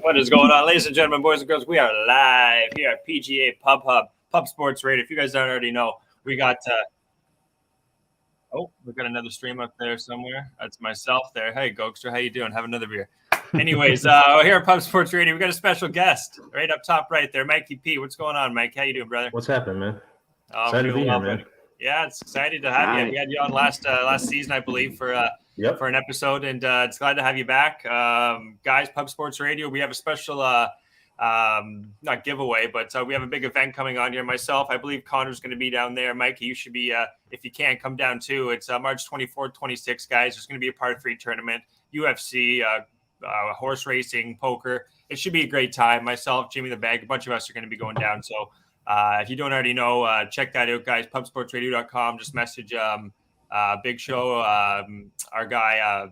What is going on, ladies and gentlemen, boys and girls? We are live here at PGA Pub Sports Radio. If you guys don't already know, we got we got another stream up there somewhere. That's myself there. Hey, Gogster, how you doing? Have another beer. Anyways, here at Pub Sports Radio, we got a special guest right up top right there, Mikey P. What's going on, Mike? How you doing, brother? What's happening, man? Excited to be here, man. Yeah, it's excited to have you. We had you on last season, I believe, for an episode, and it's glad to have you back, guys. Pub Sports Radio. We have a special, not giveaway, but we have a big event coming on here. Myself, I believe Connor's going to be down there. Mikey, you should be, if you can, come down too. It's March 24th, 26th, guys. There's going to be a par 3 tournament, UFC, horse racing, poker. It should be a great time. Myself, Jimmy the Bag, a bunch of us are going to be going down. So if you don't already know, check that out, guys. Pubsportsradio.com. Just message Big Show, our guy,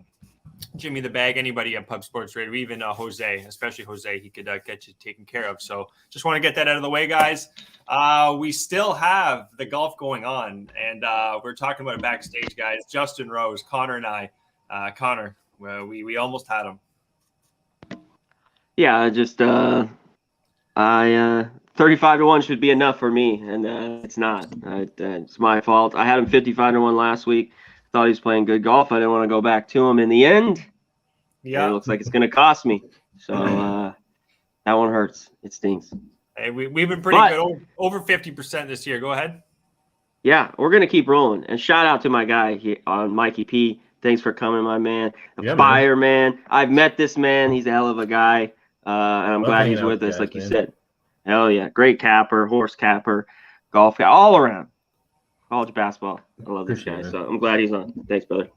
Jimmy the Bag, anybody at Pub Sports Radio, even Jose, especially Jose, he could get you taken care of. So just want to get that out of the way, guys. We still have the golf going on, and we're talking about it backstage, guys. Justin Rose, Connor, and I. Connor, we almost had him. Yeah, just 35-1 should be enough for me, and it's not. It's my fault. I had him 55-1 last week. Thought he was playing good golf. I didn't want to go back to him. In the end, it looks like it's going to cost me. So that one hurts. It stings. Hey, we've been pretty good, over 50% this year. Go ahead. Yeah, we're going to keep rolling. And shout out to my guy here on Mikey P. Thanks for coming, my man. Fire, man. I've met this man. He's a hell of a guy, and I'm glad he's with us, like you said. Hell yeah. Great capper, horse capper, golf guy, all around. College basketball. I love this guy. So I'm glad he's on. Thanks, brother.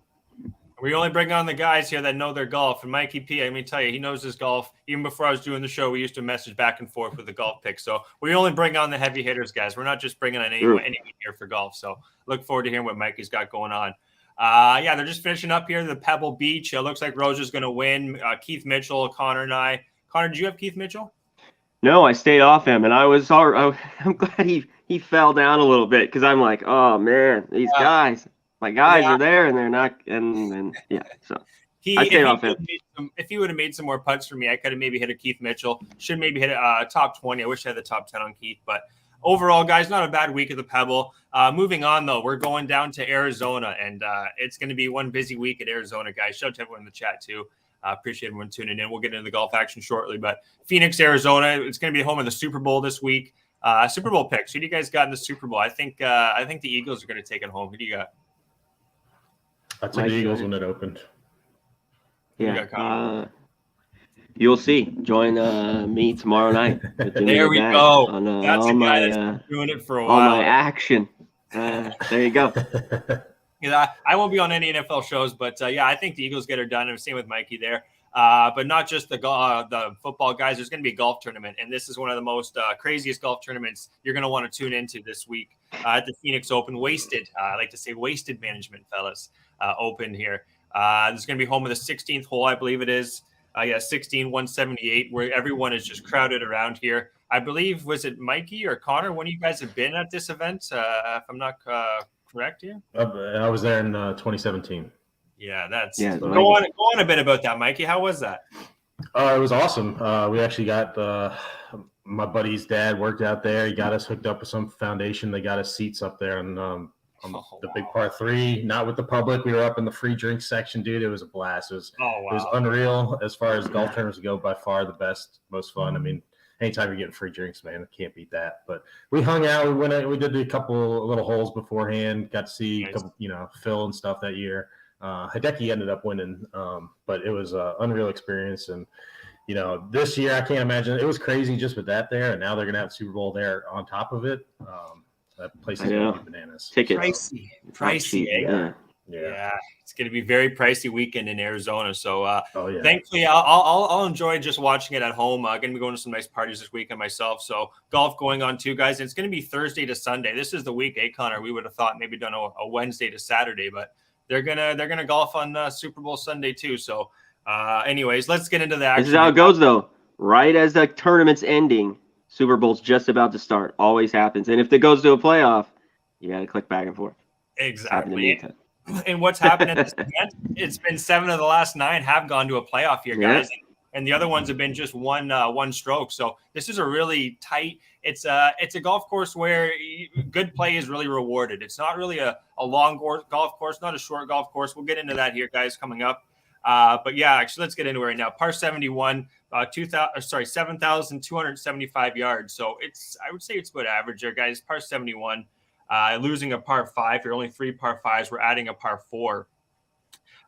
We only bring on the guys here that know their golf. And Mikey P, let me tell you, he knows his golf. Even before I was doing the show, we used to message back and forth with the golf picks. So we only bring on the heavy hitters, guys. We're not just bringing on anyone here for golf. So look forward to hearing what Mikey's got going on. They're just finishing up here the Pebble Beach. It looks like Rose is going to win. Keith Mitchell, Connor, and I. Connor, did you have Keith Mitchell? No, I stayed off him, and I'm glad he fell down a little bit, because I'm like, oh man, these guys, my guys are there, and they're not, and so I stayed off him. If he would have made some more putts for me, I could have maybe hit a Keith Mitchell. Should maybe hit a top 20. I wish I had the top 10 on Keith, but overall, guys, not a bad week at the Pebble. Moving on, though, we're going down to Arizona, and it's going to be one busy week at Arizona, guys. Shout out to everyone in the chat too. Appreciate everyone tuning in. We'll get into the golf action shortly, but Phoenix, Arizona, it's going to be home of the Super Bowl this week. Super Bowl picks. Who do you guys got in the Super Bowl? I think the Eagles are going to take it home. Who do you got? I took the Eagles when it opened. Yeah. You'll see. Join me tomorrow night. There we go. That's a guy that's been doing it for a while. All my action. There you go. I won't be on any NFL shows, but I think the Eagles get her done. I'm same with Mikey there. But not just the football guys. There's going to be a golf tournament, and this is one of the most craziest golf tournaments you're going to want to tune into this week at the Phoenix Open. Wasted, I like to say wasted management, fellas, open here. This is going to be home of the 16th hole, I believe it is. 16-178, where everyone is just crowded around here. I believe, was it Mikey or Connor? One of you guys have been at this event, if I'm not correct here? I was there in 2017. Yeah, go on a bit about that, Mikey. How was that? It was awesome. We actually got my buddy's dad worked out there. He got us hooked up with some foundation. They got us seats up there and the big par 3, not with the public. We were up in the free drink section, dude. It was a blast. It was unreal. As far as golf tournaments go, by far the best, most fun. I mean, anytime you're getting free drinks, man, I can't beat that. But we hung out. We did a couple little holes beforehand. Got to see a couple, Phil and stuff that year. Hideki ended up winning, but it was an unreal experience. And this year I can't imagine. It was crazy just with that there, and now they're gonna have Super Bowl there on top of it. That place is gonna be bananas. Tickets. Pricey. Yeah, it's going to be a very pricey weekend in Arizona. So thankfully, I'll enjoy just watching it at home. Going to be going to some nice parties this weekend myself. So golf going on too, guys. It's going to be Thursday to Sunday. This is the week, Connor? We would have thought maybe done a Wednesday to Saturday, but they're gonna golf on Super Bowl Sunday too. So, anyways, let's get into that. This is how it goes, though. Right as the tournament's ending, Super Bowl's just about to start. Always happens. And if it goes to a playoff, you got to click back and forth. Exactly. And what's happened at this event? It's been 7 of the last 9 have gone to a playoff here, guys. Yeah. and the other ones have been just one stroke. So this is a really tight. It's a golf course where good play is really rewarded. It's not really a long golf course, not a short golf course. We'll get into that here, guys, coming up. But yeah, actually, let's get into it right now. Par 71, 7,275 yards. So I would say it's about average there, guys. Par 71, losing a par 5. You're only 3 par 5s. We're adding a par 4.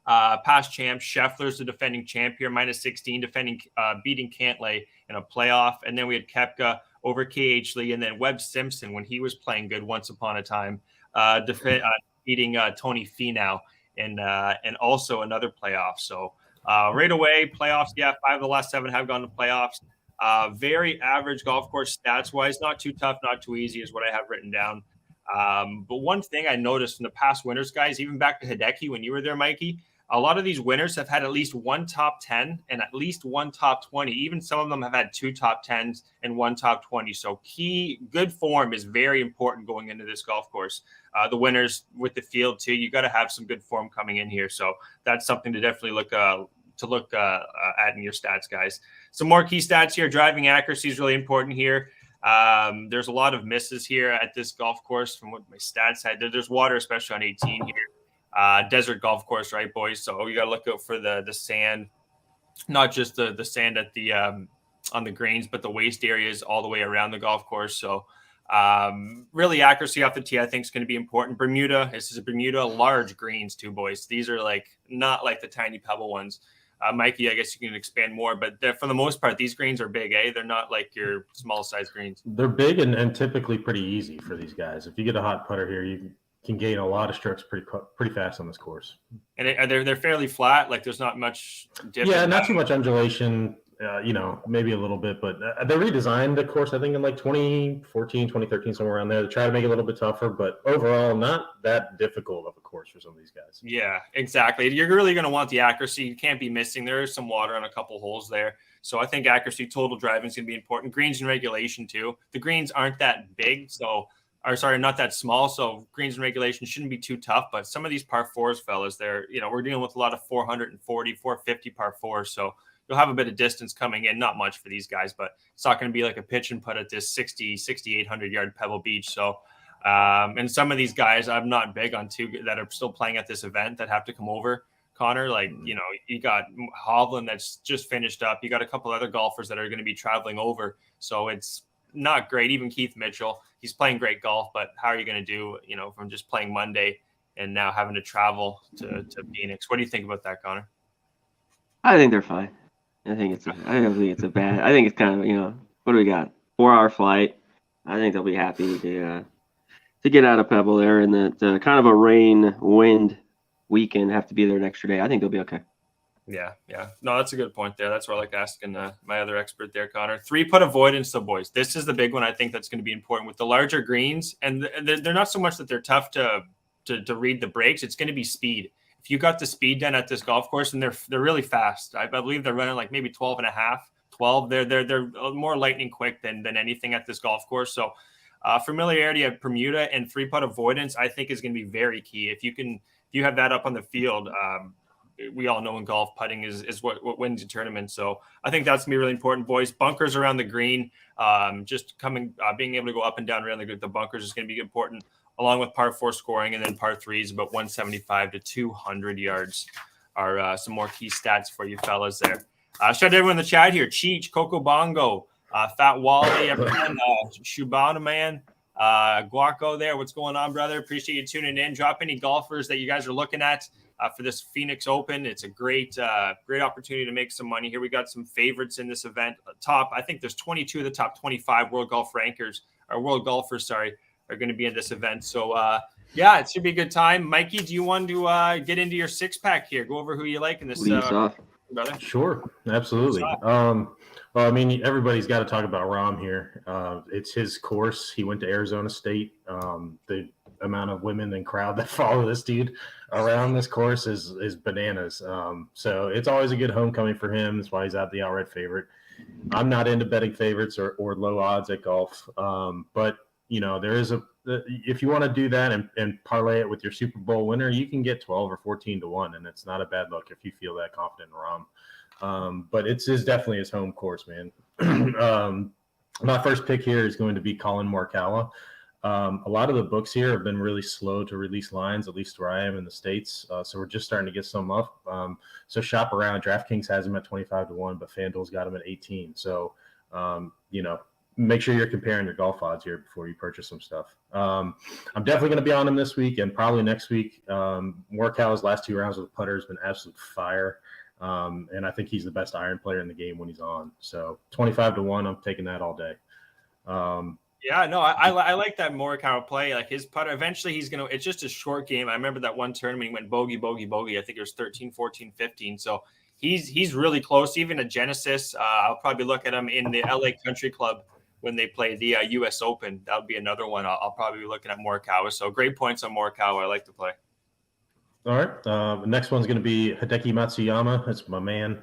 Past champ Scheffler's the defending champ here, -16, beating Cantlay in a playoff. And then we had Koepka over KH Lee, and then Webb Simpson when he was playing good once upon a time, beating Tony Finau and also another playoff. So right away, playoffs, yeah, 5 of the last 7 have gone to playoffs. Very average golf course stats-wise, not too tough, not too easy is what I have written down. But one thing I noticed in the past winners, guys, even back to Hideki when you were there, Mikey, a lot of these winners have had at least one top 10 and at least one top 20. Even some of them have had 2 top 10s and 1 top 20. So good form is very important going into this golf course. The winners with the field too, you got to have some good form coming in here. So that's something to definitely look at in your stats, guys. Some more key stats here. Driving accuracy is really important here. There's a lot of misses here at this golf course from what my stats had. There's water, especially on 18 here. Desert golf course, right, boys? So you got to look out for the sand, not just the sand at the on the greens, but the waste areas all the way around the golf course. So really accuracy off the tee, I think, is going to be important. Bermuda, this is a Bermuda, large greens too, boys. These are not like the tiny pebble ones. Mikey, I guess you can expand more, but for the most part, these greens are big, eh? They're not like your small size greens. They're big and typically pretty easy for these guys. If you get a hot putter here, you can gain a lot of strokes pretty fast on this course. And they're fairly flat. Like there's not much dip. Yeah, not too much undulation. Maybe a little bit, but they redesigned the course, I think, in 2014, 2013, somewhere around there to try to make it a little bit tougher, but overall, not that difficult of a course for some of these guys. Yeah, exactly. You're really going to want the accuracy. You can't be missing. There is some water on a couple holes there. So I think accuracy, total driving is going to be important. Greens and regulation, too. The greens aren't that big, not that small. So greens and regulation shouldn't be too tough, but some of these par 4s, fellas, we're dealing with a lot of 440, 450 par 4s. So you'll have a bit of distance coming in, not much for these guys, but it's not going to be like a pitch and putt at this 6,800 yard Pebble Beach. So, and some of these guys I'm not big on too that are still playing at this event that have to come over, Connor. You got Hovland that's just finished up. You got a couple other golfers that are going to be traveling over. So it's not great. Even Keith Mitchell, he's playing great golf, but how are you going to do, from just playing Monday and now having to travel to Phoenix? What do you think about that, Connor? I think they're fine. I don't think it's a bad. I think it's kind of, what do we got? 4-hour flight. I think they'll be happy to get out of Pebble there, and that kind of a rain wind weekend have to be there an extra day. I think they'll be okay. Yeah. No, that's a good point there. That's what I like asking my other expert there, Connor. 3-putt avoidance, though, boys. This is the big one. I think that's going to be important with the larger greens, and they're not so much that they're tough to read the breaks. It's going to be speed. If you got the speed done at this golf course, and they're really fast. I believe they're running like maybe 12 and a half, 12. They're more lightning quick than anything at this golf course. So familiarity at Bermuda and 3-putt avoidance, I think, is going to be very key. If you have that up on the field, we all know in golf, putting is what wins the tournament. So I think that's going to be really important, boys. Bunkers around the green, being able to go up and down around the bunkers is going to be important, along with par 4 scoring, and then par 3s about 175 to 200 yards are some more key stats for you fellas there. Shout out to everyone in the chat here. Cheech, Coco Bongo, Fat Wally, everyone, Shubana Man, Guaco there. What's going on, brother? Appreciate you tuning in. Drop any golfers that you guys are looking at for this Phoenix Open. It's a great opportunity to make some money here. We got some favorites in this event. I think there's 22 of the top 25 world golfers are going to be in this event. So, it should be a good time. Mikey, do you want to get into your 6-pack here? Go over who you like in this, brother? Sure, absolutely. Well, I mean, everybody's got to talk about Rahm here. It's his course. He went to Arizona State. The amount of women and crowd that follow this dude around this course is bananas. So it's always a good homecoming for him. That's why he's out the outright favorite. I'm not into betting favorites or low odds at golf, but there is if you want to do that and parlay it with your Super Bowl winner, you can get 12 or 14 to 1, and it's not a bad look if you feel that confident in Rahm. But it's definitely his home course, man. My first pick here is going to be Colin Morikawa. A lot of the books here have been really slow to release lines, at least where I am in the States. So we're just starting to get some up. So shop around. DraftKings has him at 25-1, but FanDuel's got him at 18. So, make sure you're comparing your golf odds here before you purchase some stuff. I'm definitely going to be on him this week and probably next week. Morikawa's last 2 rounds with the putter has been absolute fire. And I think he's the best iron player in the game when he's on. So 25-1, I'm taking that all day. I like that Morikawa play. Like his putter, eventually it's just a short game. I remember that one tournament he went bogey, bogey, bogey. I think it was 13, 14, 15. So he's really close. Even a Genesis, I'll probably look at him in the LA Country Club when they play the US Open. That would be another one. I'll probably be looking at Morikawa. So great points on Morikawa. I like to play. All right. The next one's going to be Hideki Matsuyama. That's my man.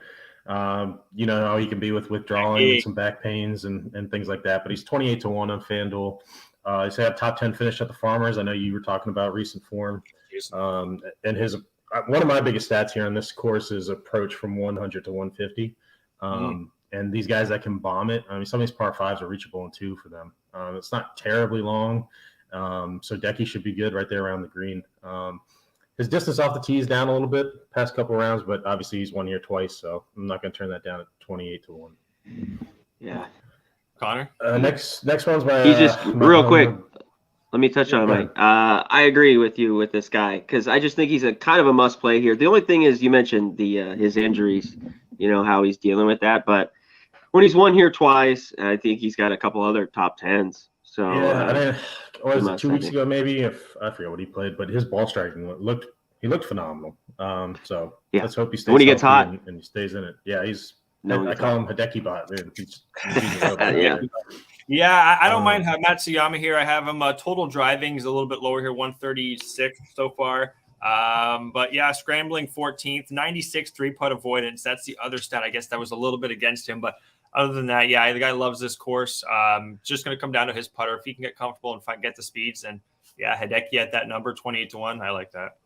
You know how he can be with withdrawing and some back pains and things like that. But he's 28-1 on FanDuel. He's had top 10 finish at the Farmers. I know you were talking about recent form. And his one of my biggest stats here on this course is approach from 100 to 150. And these guys that can bomb it, I mean, some of these par 5s are reachable in 2 for them. It's not terribly long. So Decky should be good right there around the green. His distance off the tee is down a little bit past couple rounds, but obviously he's won here twice, so I'm not going to turn that down at 28-1. Yeah. Connor? Next one's by he's just real quick. Let me touch on Mike. I agree with you with this guy because I just think he's a kind of a must play here. The only thing is you mentioned his injuries, how he's dealing with that, but when he's won here twice, I think he's got a couple other top 10s. So was it 2 weeks ago maybe? If I forget what he played, but his ball striking looked phenomenal. So let's hope he stays when he gets hot and he stays in it. Yeah, I call him Hideki Bot. I don't mind Matsuyama here. I have him total driving is a little bit lower here, 136 so far. But scrambling 14th, 96 3-putt avoidance. That's the other stat. I guess that was a little bit against him, but other than that, the guy loves this course. Just going to come down to his putter. If he can get comfortable and get the speeds, and Hideki at that number, 28-1. I like that.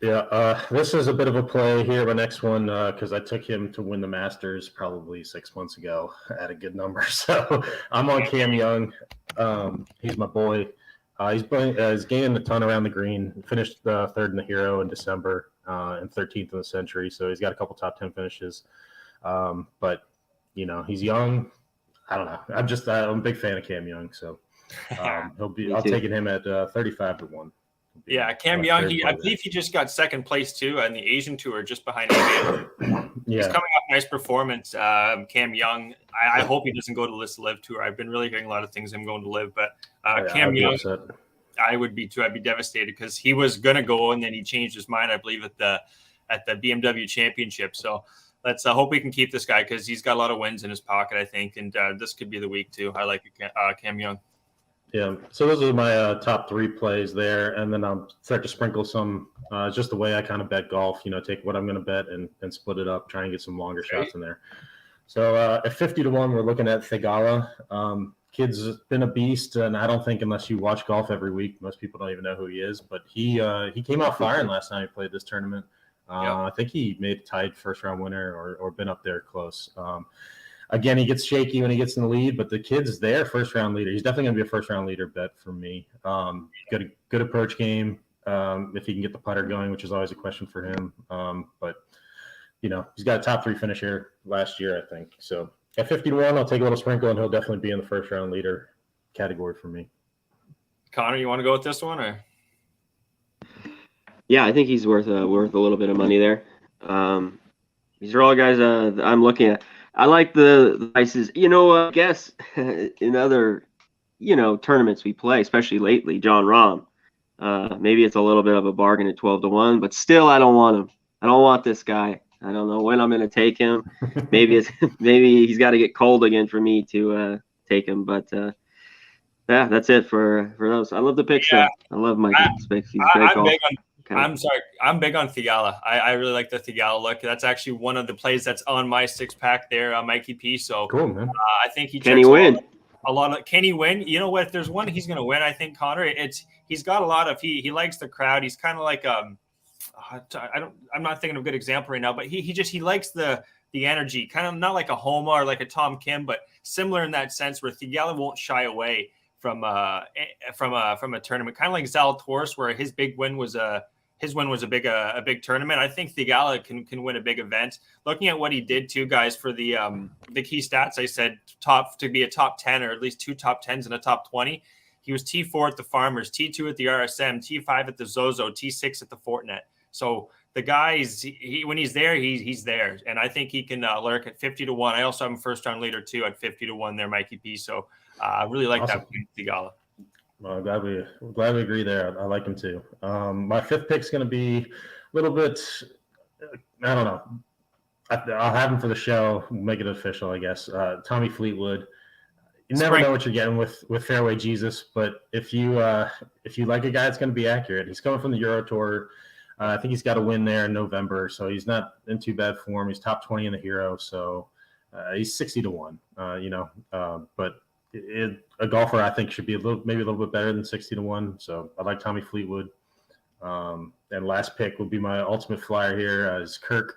Yeah, this is a bit of a play here. My next one, because I took him to win the Masters probably 6 months ago at a good number. So I'm on Cam Young. He's my boy. He's gaining a ton around the green. Finished third in the Hero in December and 13th in the Century. So he's got a couple top 10 finishes. But he's young. I don't know. I'm a big fan of Cam Young. So I'll take him at 35-1. Yeah, Cam Young. I believe he just got second place too on the Asian Tour, just behind him. He's coming off a nice performance. Cam Young. I hope he doesn't go to this Live Tour. I've been really hearing a lot of things him going to Live, but Cam Young. I would be too. I'd be devastated because he was gonna go and then he changed his mind. I believe at the BMW Championship. So let's hope we can keep this guy because he's got a lot of wins in his pocket, I think, and this could be the week too. I like Cam Young. Yeah, so those are my top 3 plays there, and then I'll start to sprinkle some just the way I kind of bet golf, take what I'm going to bet and split it up, try and get some longer shots in there. So at 50-1, we're looking at Thigala. Kid's been a beast, and I don't think unless you watch golf every week, most people don't even know who he is, but he came out firing last time he played this tournament. I think he made a tied first-round winner or been up there close. Again, he gets shaky when he gets in the lead, but the kid's there, first-round leader. He's definitely going to be a first-round leader bet for me. Good approach game if he can get the putter going, which is always a question for him. But, he's got a top 3 finish here last year, I think. So at 50-1, I'll take a little sprinkle, and he'll definitely be in the first-round leader category for me. Connor, you want to go with this one? Or? Yeah, I think he's worth a little bit of money there. These are all guys I'm looking at. I like the prices. I guess in other, tournaments we play, especially lately, John Rahm. Maybe it's a little bit of a bargain at 12-1, but still, I don't want him. I don't want this guy. I don't know when I'm going to take him. Maybe he's got to get cold again for me to take him. But that's it for those. I love the picks. I love Mike. He's great golf. I'm sorry. I'm big on Thigala. I really like the Thigala look. That's actually one of the plays that's on my 6-pack there, Mikey P. So cool, man. I think he can he win a lot of. Can he win? You know what? If there's one he's going to win, I think Connor. He's got a lot of. He likes the crowd. He's kind of like I'm not thinking of a good example right now, but he likes the the energy, kind of not like a Homa or like a Tom Kim, but similar in that sense where Theegala won't shy away from a tournament, kind of like Zalatoris, where his win was a big tournament. I think Theegala can win a big event. Looking at what he did too, guys, for the key stats, I said to be a top 10 or at least 2 top 10s and a top 20. He was T4 at the Farmers, T2 at the RSM, T5 at the Zozo, T6 at the Fortinet. So the guys, when he's there, he's there, and I think he can lurk at 50-1. I also have him first round leader too at 50-1 there, Mikey P. So I really like that Theegala. Well, I'm glad we agree there. I like him too. My 5th pick's going to be a little bit, I don't know. I'll have him for the show, make it official, I guess. Tommy Fleetwood. You never know what you're getting with Fairway Jesus, but if you like a guy that's going to be accurate, he's coming from the Euro Tour. I think he's got a win there in November, so he's not in too bad form. He's top 20 in the Hero, so he's 60-1. But a golfer I think should be maybe a little bit better than 60-1. So I like Tommy Fleetwood. And last pick would be my ultimate flyer here is Kirk,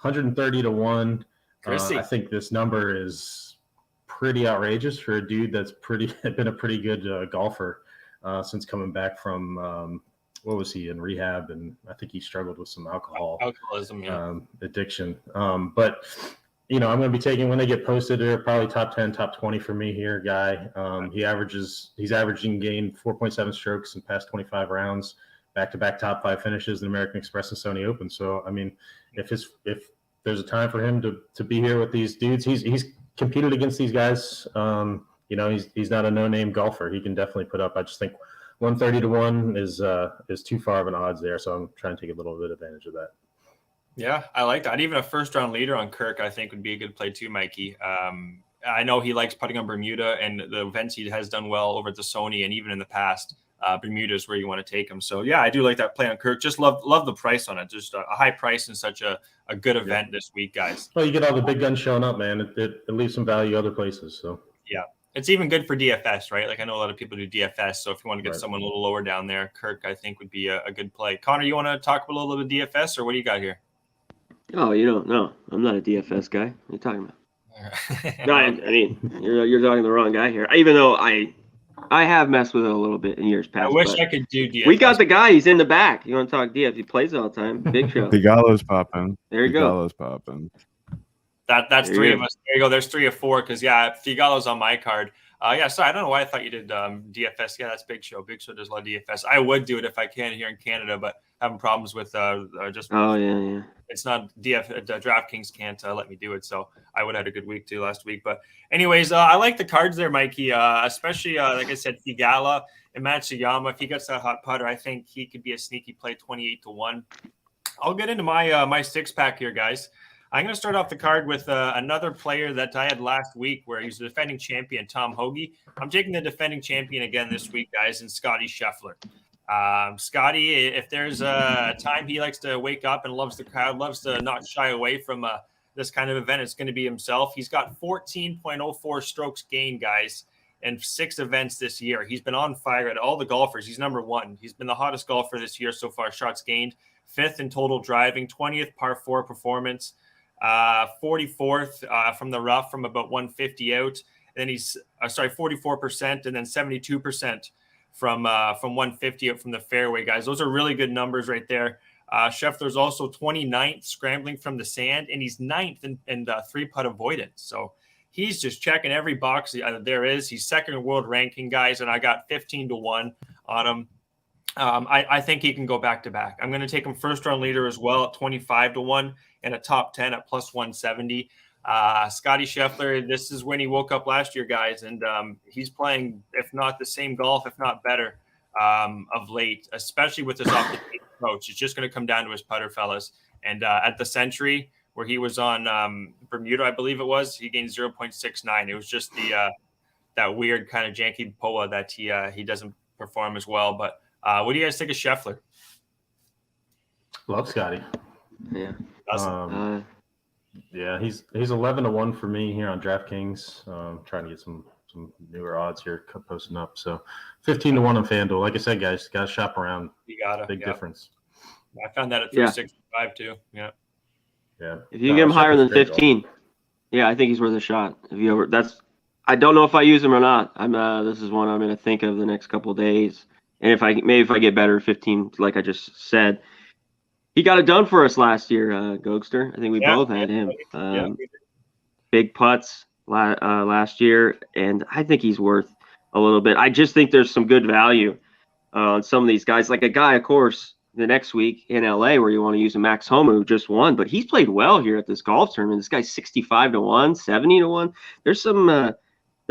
130-1. I think this number is pretty outrageous for a dude that's been a pretty good golfer since coming back from what was he in rehab, and I think he struggled with some alcoholism addiction. But I'm going to be taking, when they get posted, they're probably top 10, top 20 for me here, guy. He's averaging gain 4.7 strokes in past 25 rounds, back-to-back top 5 finishes in American Express and Sony Open. So I mean, if there's a time for him to be here with these dudes, he's competed against these guys. He's not a no-name golfer. He can definitely put up. I just think 130-1 is too far of an odds there, so I'm trying to take a little bit advantage of that. Yeah, I like that. Even a first-round leader on Kirk, I think, would be a good play too, Mikey. I know he likes putting on Bermuda, and the events he has done well over at the Sony, and even in the past, Bermuda is where you want to take him. So yeah, I do like that play on Kirk. Just love the price on it. Just a high price and such a good event this week, guys. Well, you get all the big guns showing up, man. It leaves some value other places. So yeah, it's even good for DFS, right? Like I know a lot of people do DFS. So if you want to get someone a little lower down there, Kirk, I think would be a good play. Connor, you want to talk a little bit of DFS, or what do you got here? Oh, you don't know. I'm not a DFS guy. What are you talking about? No, I mean, you're talking to the wrong guy here. Even though I have messed with it a little bit in years past. I wish I could do DFS. We got the guy. He's in the back. You want to talk DFS? He plays all the time. Big show. Theegala's popping. There you go. Theegala's popping. That's there 3 of us. There you go. There's 3 of 4 because Theegala's on my card. Sorry, I don't know why I thought you did DFS. Yeah, that's Big Show. Big Show does a lot of DFS. I would do it if I can here in Canada, but having problems with just. Oh yeah. It's not DraftKings can't let me do it, so I would have had a good week too last week. But anyways, I like the cards there, Mikey. Especially like I said, Theegala and Matsuyama. If he gets that hot putter, I think he could be a sneaky play, 28-1. I'll get into my 6-pack here, guys. I'm going to start off the card with another player that I had last week where he's the defending champion, Tom Hoge. I'm taking the defending champion again this week, guys, and Scotty Scheffler. Scotty, if there's a time he likes to wake up and loves the crowd, loves to not shy away from this kind of event, it's going to be himself. He's got 14.04 strokes gained, guys, in 6 events this year. He's been on fire at all the golfers. He's number 1. He's been the hottest golfer this year so far, shots gained, 5th in total driving, 20th par 4 performance. 44th from the rough from about 150 out. Then he's 44%, and then 72% from 150 out from the fairway, guys. Those are really good numbers right there. Scheffler's also 29th scrambling from the sand, and he's 9th in 3-putt avoidance. So he's just checking every box there is. He's 2nd in world ranking, guys, and I got 15-1 on him. I think he can go back-to-back. I'm going to take him first-round leader as well at 25-1 and a top 10 at plus 170. Scotty Scheffler, this is when he woke up last year, guys, and he's playing, if not the same golf, if not better, of late, especially with his off-the-tee approach. It's just going to come down to his putter, fellas. And at the Century, where he was on Bermuda, I believe it was, he gained 0.69. It was just that weird kind of janky POA that he doesn't perform as well. But what do you guys think of Scheffler? Love Scotty. Yeah. Yeah, he's 11-1 for me here on DraftKings. Trying to get some newer odds here posting up. So 15-1 on FanDuel. Like I said, guys, got to shop around. You got to. Big difference. I found that at 365 too. Yeah. Yeah. If you can get him higher than 15, yeah, I think he's worth a shot. If you ever, I don't know if I use him or not. This is one I'm going to think of the next couple of days. And if I get better 15, like I just said, he got it done for us last year, Gogster. I think we both had him. Big putts last year, and I think he's worth a little bit. I just think there's some good value on some of these guys. Like a guy, of course, the next week in LA where you want to use a Max Homa who just won, but he's played well here at this golf tournament. This guy's 65-1, 70-1. There's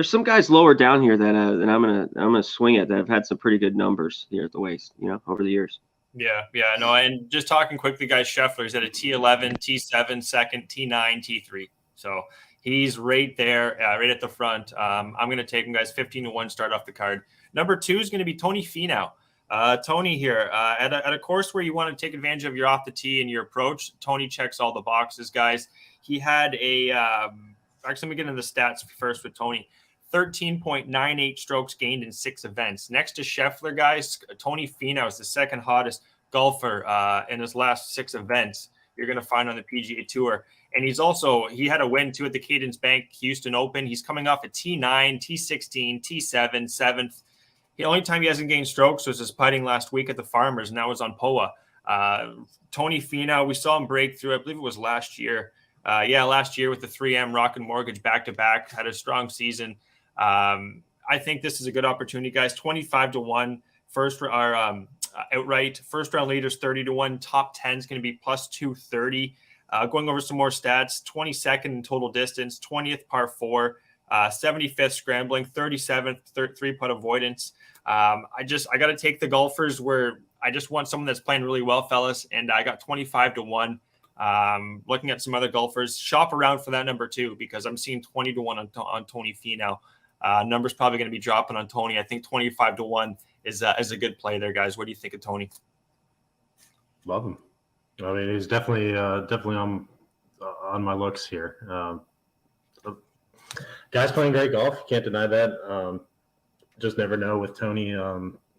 some guys lower down here that I'm gonna swing at that have had some pretty good numbers here at the Waste, over the years. Yeah, no, and just talking quickly, guys, Scheffler's at a T11, T7, second, T9, T3. So he's right there, right at the front. I'm going to take him, guys, 15-1 start off the card. Number 2 is going to be Tony Finau. Tony here, at a course where you want to take advantage of your off the tee and your approach, Tony checks all the boxes, guys. He had actually, let me get into the stats first with Tony. 13.98 strokes gained in 6 events. Next to Scheffler, guys, Tony Finau is the second hottest golfer in his last 6 events you're going to find on the PGA Tour. And he had a win, too, at the Cadence Bank Houston Open. He's coming off a T9, T16, T7, 7th. The only time he hasn't gained strokes was his putting last week at the Farmers, and that was on POA. Tony Finau, we saw him break through, I believe it was last year. Last year with the 3M Rocket Mortgage back-to-back, had a strong season. I think this is a good opportunity, guys. 25-1 outright. First round leaders 30-1. Top 10 is going to be plus 230. Going over some more stats: 22nd in total distance, 20th par 4, 75th scrambling, 37th three putt avoidance. I got to take the golfers where I just want someone that's playing really well, fellas. And I got 25-1. Looking at some other golfers, shop around for that number 2 because I'm seeing 20-1 on Tony Finau. Number's probably going to be dropping on Tony. I think 25-1 is a good play there, guys. What do you think of Tony? Love him. I mean, he's definitely on my looks here. Guy's playing great golf. Can't deny that. Just never know with Tony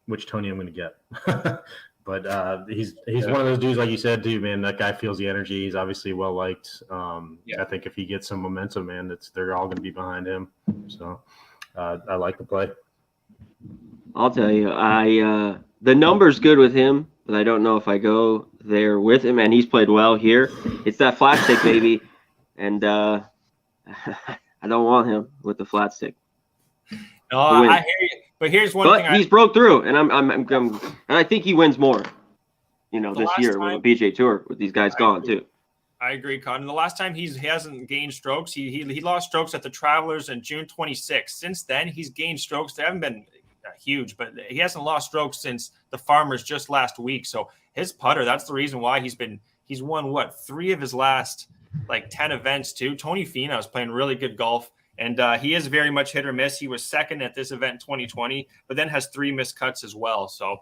which Tony I'm going to get. But he's one of those dudes, like you said, too, man. That guy feels the energy. He's obviously well liked. I think if he gets some momentum, man, they're all going to be behind him. So I like the play. I'll tell you, the number's good with him, but I don't know if I go there with him. And he's played well here. It's that flat stick, baby, and I don't want him with the flat stick. No, I hear you. But here's one thing. He's broke through, and and I think he wins more, this year with the PGA Tour with these guys gone too. I agree, Con. The last time he hasn't gained strokes, he lost strokes at the Travelers in June 26th. Since then, he's gained strokes. They haven't been huge, but he hasn't lost strokes since the Farmers just last week. So his putter, that's the reason why he's won 3 of his last 10 events too. Tony Finau is playing really good golf. And he is very much hit or miss. He was second at this event in 2020, but then has 3 missed cuts as well. So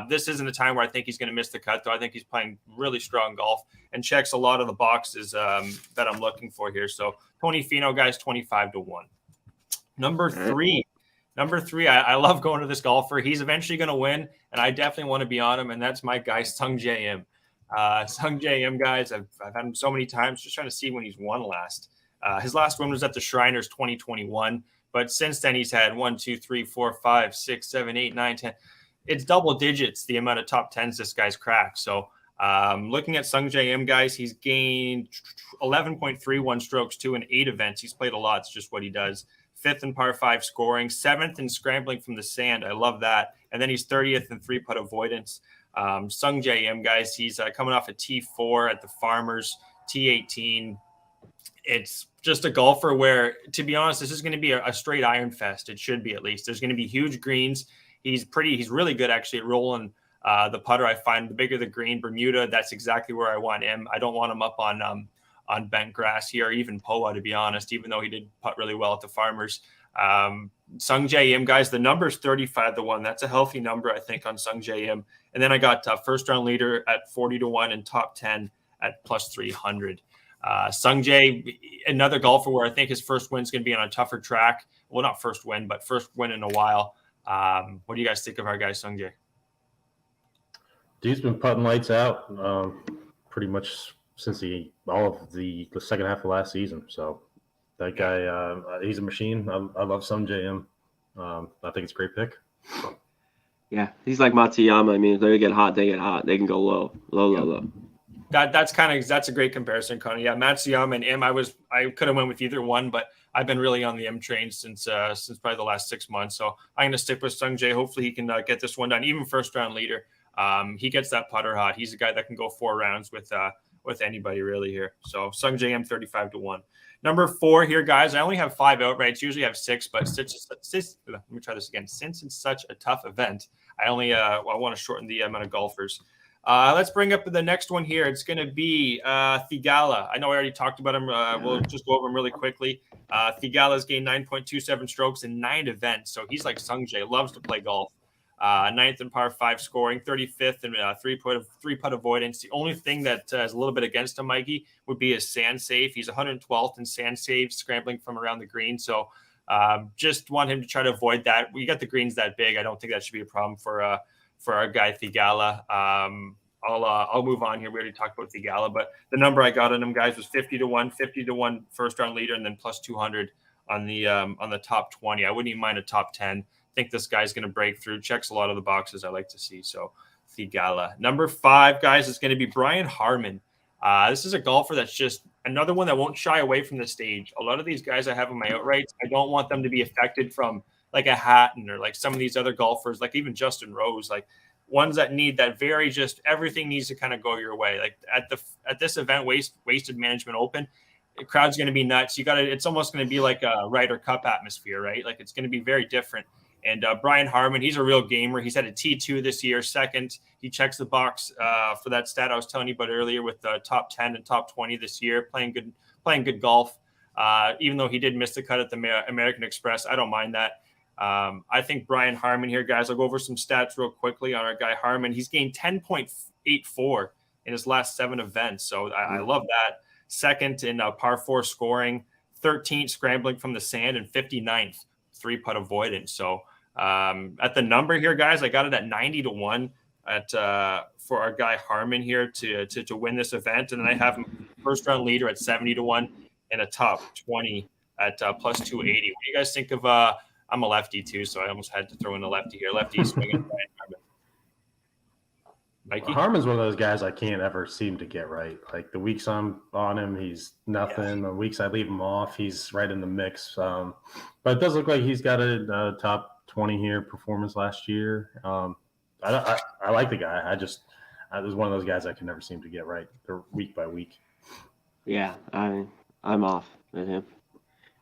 this isn't a time where I think he's going to miss the cut, though. I think he's playing really strong golf and checks a lot of the boxes that I'm looking for here. So Tony Finau, guys, 25-1. Number 3, I love going to this golfer. He's eventually going to win, and I definitely want to be on him, and that's my guy, Sungjae Im. Sungjae Im, guys, I've had him so many times, just trying to see when he's won last. His last win was at the Shriners 2021, but since then he's had 1, 2, 3, 4, 5, 6, 7, 8, 9, 10. It's double digits the amount of top 10s this guy's cracked. So looking at Sungjae Im, guys, he's gained 11.31 strokes in 8 events. He's played a lot. It's just what he does. 5th in par 5 scoring, 7th in scrambling from the sand. I love that. And then he's 30th in 3 putt avoidance. Sungjae Im, guys, he's coming off a T4 at the Farmers, T18. It's just a golfer where, to be honest, this is going to be a straight iron fest. It should be, at least. There's going to be huge greens. He's really good actually at rolling the putter. I find the bigger the green, Bermuda, that's exactly where I want him. I don't want him up on bent grass here, or even POA, to be honest, even though he did putt really well at the Farmers. Sungjae Im, guys, the number's 35-1. That's a healthy number, I think, on Sungjae Im. And then I got first round leader at 40-1 and top 10 at plus 300. Sungjae, another golfer where I think his first win is going to be on a tougher track. Well, not first win, but first win in a while. What do you guys think of our guy, Sungjae? Dude's been putting lights out pretty much since all of the second half of last season. So that guy, he's a machine. I love Sung Jae Im. I think it's a great pick. Yeah, he's like Matsuyama. I mean, if they get hot, they get hot. They can go low. That's a great comparison, Conor. Yeah, Matsuyama and Im. I could have went with either one, but I've been really on the M train since probably the last 6 months. So I'm going to stick with Sung Jae. Hopefully he can get this one done. Even first round leader. He gets that putter hot. He's a guy that can go 4 rounds with anybody really here. So Sung Jae M 35-1. Number 4 here, guys. I only have 5 outrights. Usually have 6, but let me try this again. Since it's such a tough event, I want to shorten the amount of golfers. Let's bring up the next one here. It's going to be Theegala. I know I already talked about him. We'll just go over him really quickly. Theegala's gained 9.27 strokes in 9 events. So he's like Sung Jae, loves to play golf. 9th in par 5 scoring, 35th in three-putt avoidance. The only thing that is a little bit against him, Mikey, would be his sand save. He's 112th in sand save, scrambling from around the green. So just want him to try to avoid that. We got the greens that big. I don't think that should be a problem for our guy Theegala. I'll move on here. We already talked about Theegala, but the number I got on him, guys, was 50-1 first round leader, and then plus 200 on the top 20. I wouldn't even mind a top 10. I think this guy's going to break through. Checks a lot of the boxes I like to see. So Theegala. Number 5, guys, is going to be Brian Harman. This is a golfer that's just another one that won't shy away from the stage. A lot of these guys I have in my outrights, I don't want them to be affected from like a Hatton or like some of these other golfers, like even Justin Rose, like ones that need that very just everything needs to kind of go your way. Like at this event, Wasted Management Open, the crowd's going to be nuts. It's almost going to be like a Ryder Cup atmosphere, right? Like it's going to be very different. And Brian Harman, he's a real gamer. He's had a T2 this year, second. He checks the box for that stat I was telling you about earlier with top 10 and top 20 this year, playing good golf. Even though he did miss the cut at the American Express, I don't mind that. I think Brian Harman here, guys, I'll go over some stats real quickly on our guy Harman. He's gained 10.84 in his last 7 events. So I love that. Second in par 4 scoring, 13th scrambling from the sand, and 59th three-putt avoidance. So at the number here, guys, I got it at 90-1 for our guy Harman here to win this event. And then I have him first round leader at 70-1 and a top 20 at plus 280. What do you guys think of I'm a lefty too, so I almost had to throw in a lefty here. Lefty swinging Brian Harman. Mikey? Harman's one of those guys I can't ever seem to get right. Like the weeks I'm on him, he's nothing. The weeks I leave him off, he's right in the mix. But it does look like he's got a top 20 here performance last year. I like the guy. I was one of those guys I can never seem to get right week by week. Yeah, I'm off with him.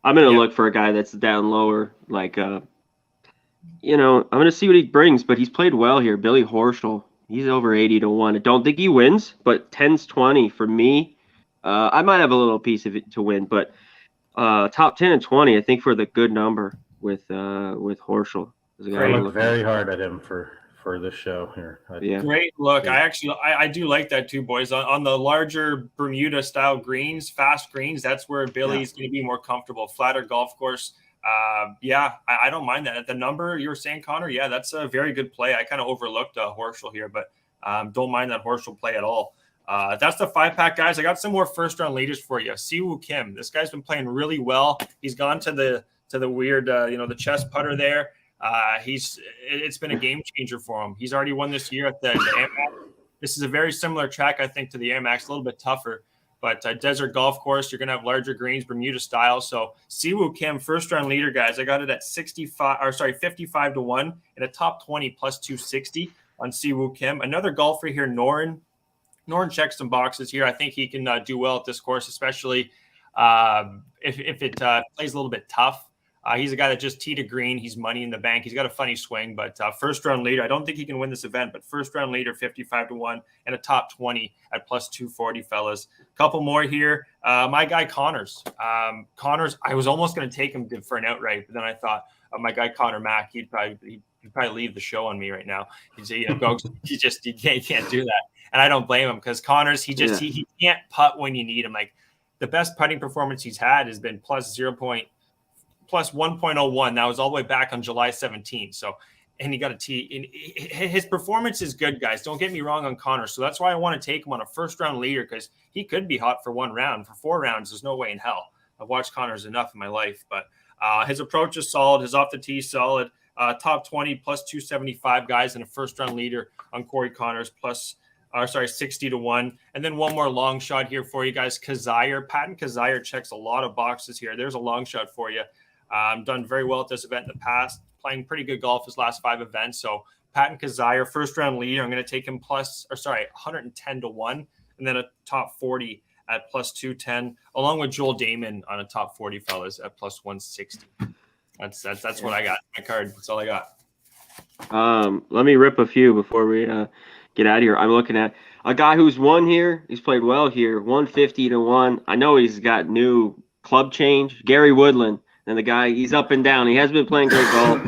I'm going to look for a guy that's down lower, like, I'm going to see what he brings, but he's played well here. Billy Horschel, he's over 80-1. I don't think he wins, but 10-20 for me. I might have a little piece of it to win, but top 10 and 20, I think, for the good number with Horschel. I look very hard at him for this show here. Great look. I do like that too, boys. On the larger Bermuda style greens, fast greens, that's where Billy's going to be more comfortable. Flatter golf course. I don't mind that. At the number you were saying, Connor, that's a very good play. I kind of overlooked Horschel here, but don't mind that Horschel play at all. That's the 5-pack, guys. I got some more first round leaders for you. Siwoo Kim. This guy's been playing really well. He's gone to the weird, the chest putter there. It's been a game changer for him. He's already won this year at the Amex. This is a very similar track, I think, to the Amex, a little bit tougher, but desert golf course, you're going to have larger greens, Bermuda style. So Siwoo Kim, first round leader, guys. I got it at 55-1 and a top 20 plus 260 on Siwoo Kim. Another golfer here, Noren. Noren checks some boxes here. I think he can do well at this course, especially if it plays a little bit tough. He's a guy that just teed a green. He's money in the bank. He's got a funny swing, but first round leader. I don't think he can win this event, but first round leader, 55-1 and a top 20 at plus 240, fellas. Couple more here. My guy Connors. Connors, I was almost going to take him for an outright, but then I thought my guy Conor Mac, he'd probably leave the show on me right now. He'd say, he can't do that. And I don't blame him because Connors, he can't putt when you need him. Like the best putting performance he's had has been plus 1.01. That was all the way back on July 17th. So and he got a tee. His performance is good, guys. Don't get me wrong on Conor. So that's why I want to take him on a first-round leader, because he could be hot for 1 round. For 4 rounds, there's no way in hell. I've watched Conor's enough in my life. But his approach is solid. His off the tee is solid. Top 20 plus 275 guys and a first-round leader on Corey Connors plus 60 to 1. And then one more long shot here for you guys. Kazire. Patton Kazire checks a lot of boxes here. There's a long shot for you. Done very well at this event in the past. Playing pretty good golf his last 5 events. So Patton Kazire, first round leader. I'm going to take him 110 to 1, and then a top 40 at plus 210, along with Joel Damon on a top 40 fellas at plus 160. That's what I got. My card. That's all I got. Let me rip a few before we get out of here. I'm looking at a guy who's won here. He's played well here. 150 to 1. I know he's got new club change. Gary Woodland. And the guy, he's up and down. He has been playing great golf.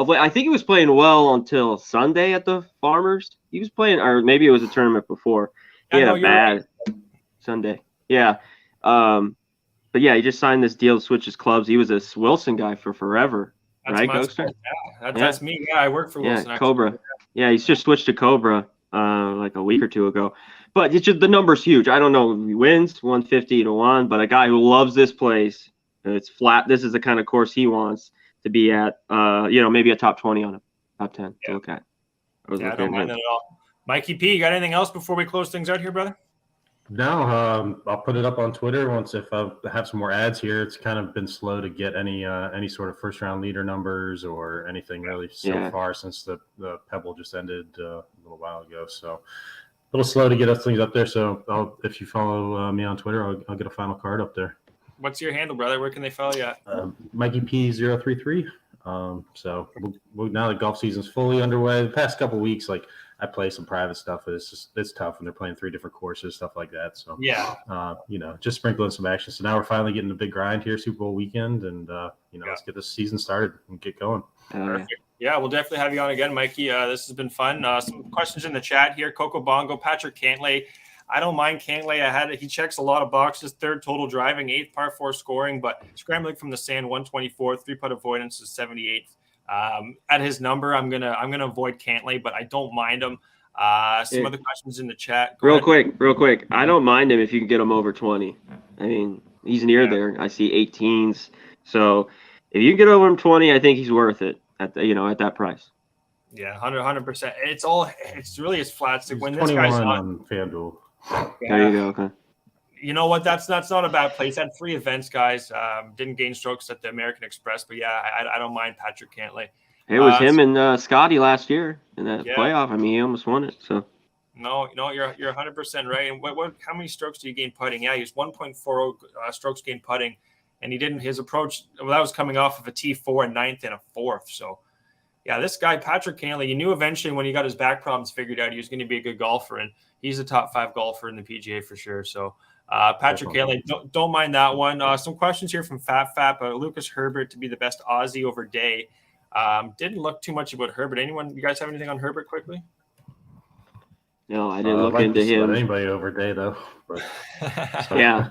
I think he was playing well until Sunday at the Farmers. He was playing, or maybe it was a tournament before. He had a bad Sunday. Yeah. But yeah, he just signed this deal to switch his clubs. He was a Wilson guy for forever. That's right, Gogster? Yeah, that's me. Yeah, I work for Wilson. Yeah, Cobra. Yeah, he's just switched to Cobra like a week or 2 ago. But it's just, the number's huge. I don't know if he wins 150 to 1, but a guy who loves this place. It's flat. This is the kind of course he wants to be at. Maybe a top 20 on a top 10 to look at. I don't mind that at all. Mikey P, you got anything else before we close things out here, brother? No, I'll put it up on Twitter once if I have some more ads here. It's kind of been slow to get any sort of first round leader numbers or anything really so far since the Pebble just ended a little while ago. So a little slow to get us things up there. So if you follow me on Twitter, I'll get a final card up there. What's your handle, brother? Where can they follow you at? Mikey P033. So now the golf season's fully underway. The past couple of weeks, like I play some private stuff, but it's tough when they're playing 3 different courses, stuff like that. So just sprinkling some action. So now we're finally getting a big grind here, Super Bowl weekend, and let's get this season started and get going. Perfect. Yeah, we'll definitely have you on again, Mikey. This has been fun. Some questions in the chat here. Coco Bongo, Patrick Cantlay. I don't mind Cantlay. He checks a lot of boxes. 3rd total driving, 8th par 4 scoring, but scrambling from the sand, 124. 3-putt avoidance is 78th. At his number, I'm gonna avoid Cantlay, but I don't mind him. Some other questions in the chat. Real quick. I don't mind him if you can get him over 20. I mean, he's near there. I see 18s. So if you can get over him 20, I think he's worth it at that price. Yeah, 100%. It's really his flat stick. When this 21 guy's on FanDuel. There you go. Okay. You know what? That's not a bad place. Had 3 events, guys. Didn't gain strokes at the American Express, but yeah, I don't mind Patrick Cantlay. It was him and Scotty last year in that playoff. I mean, he almost won it. So. No, you're 100% right. And how many strokes did he gain putting? Yeah, he was 1.40 strokes gained putting, and he didn't. His approach, that was coming off of a T4 and 9th and a 4th. So. Yeah, this guy, Patrick Cantlay, you knew eventually when he got his back problems figured out he was going to be a good golfer, and he's a top 5 golfer in the PGA for sure. So, Patrick Cantlay, don't mind that one. Some questions here from Fap. Lucas Herbert to be the best Aussie over Day. Didn't look too much about Herbert. You guys have anything on Herbert quickly? No, I didn't look into him. Anybody over Day, though. But, yeah.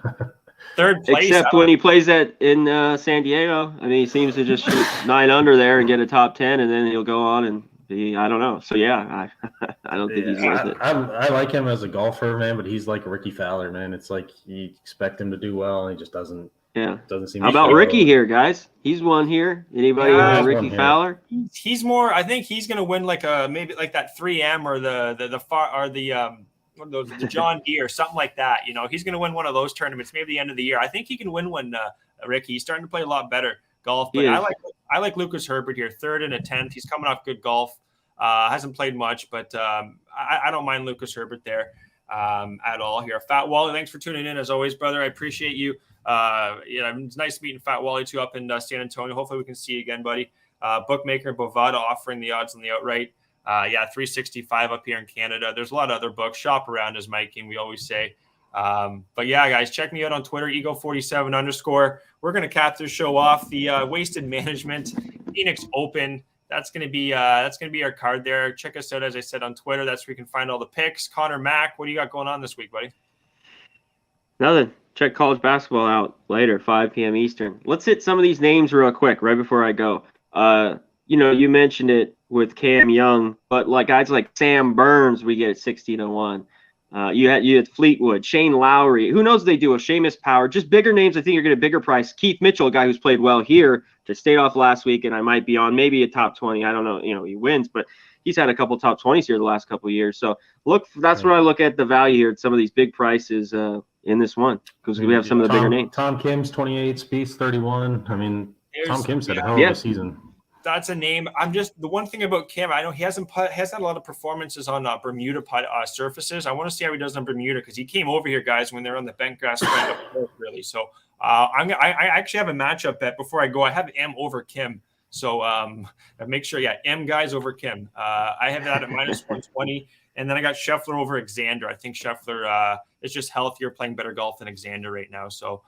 3rd place. Except when he plays in San Diego. I mean, he seems to just shoot 9 under there and get a top 10, and then he'll go on and be, I don't know. So, yeah, I don't think he's worth it. I like him as a golfer, man, but he's like Ricky Fowler, man. It's like you expect him to do well, and he just doesn't. Yeah. Doesn't seem. How about Ricky here, guys? He's won here. Anybody Ricky Fowler? He's more. I think he's going to win maybe like that 3M or the John Deere or something like that. He's going to win one of those tournaments maybe the end of the year. I think he can win one, Ricky. He's starting to play a lot better golf. But I like Lucas Herbert here, 3rd and a 10th. He's coming off good golf. Hasn't played much, but I don't mind Lucas Herbert there at all here. Fat Wally, thanks for tuning in as always, brother. I appreciate you. It's nice meeting Fat Wally too up in San Antonio. Hopefully we can see you again, buddy. Bookmaker Bovada offering the odds on the outright. 365 up here in Canada. There's a lot of other books. Shop around, as Mike and we always say. But yeah, guys, check me out on Twitter, ego47_. We're going to cap this show off. The Wasted Management Phoenix Open. That's going to be our card there. Check us out, as I said, on Twitter. That's where you can find all the picks. Conor Mac, what do you got going on this week, buddy? Nothing. Check college basketball out later, 5 p.m. Eastern. Let's hit some of these names real quick right before I go. You mentioned it. with Cam Young, but like guys like Sam Burns, we get at 60-1. You had Fleetwood, Shane Lowry. Who knows what they do? A Seamus Power, just bigger names. I think you're going to get a bigger price. Keith Mitchell, a guy who's played well here, just stayed off last week, and I might be on maybe a top 20. I don't know. He wins, but he's had a couple top 20s here the last couple of years. So that's where I look at the value here at some of these big prices in this one, because we have some of the bigger names. Tom Kim's 28, Spieth's 31. I mean, Tom Kim's had a hell of a season. That's a name. The one thing about Kim, I know he hasn't had a lot of performances on Bermuda surfaces. I want to see how he does on Bermuda, because he came over here, guys, when they're on the bent grass really. So I actually have a matchup bet before I go. I have M over Kim. So make sure, M guys over Kim. I have that at minus 120. And then I got Scheffler over Xander. I think Scheffler is just healthier, playing better golf than Xander right now. So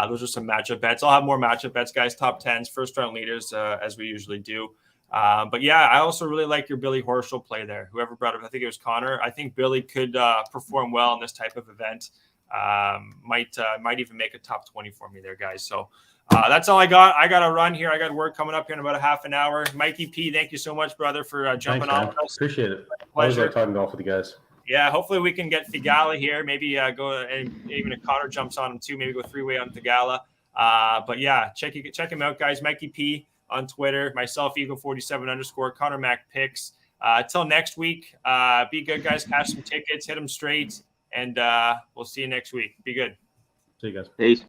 those are some matchup bets. I'll have more matchup bets, guys. Top 10s, first round leaders, as we usually do. But yeah, I also really like your Billy Horschel play there. Whoever brought up, I think it was Connor. I think Billy could perform well in this type of event. Might even make a top 20 for me there, guys. So that's all I got. I got to run here. I got work coming up here in about a half an hour. Mikey P, thank you so much, brother, for jumping on with us. Appreciate it. Pleasure talking golf with you guys. Yeah, hopefully we can get Thigala here. Maybe go, and even if Connor jumps on him too, maybe go 3-way on Thigala. But yeah, check him out, guys. Mikey P on Twitter, myself, Eagle47_, Conor Mac picks. Till next week, be good, guys. Cash some tickets, hit them straight, and we'll see you next week. Be good. See you guys. Peace.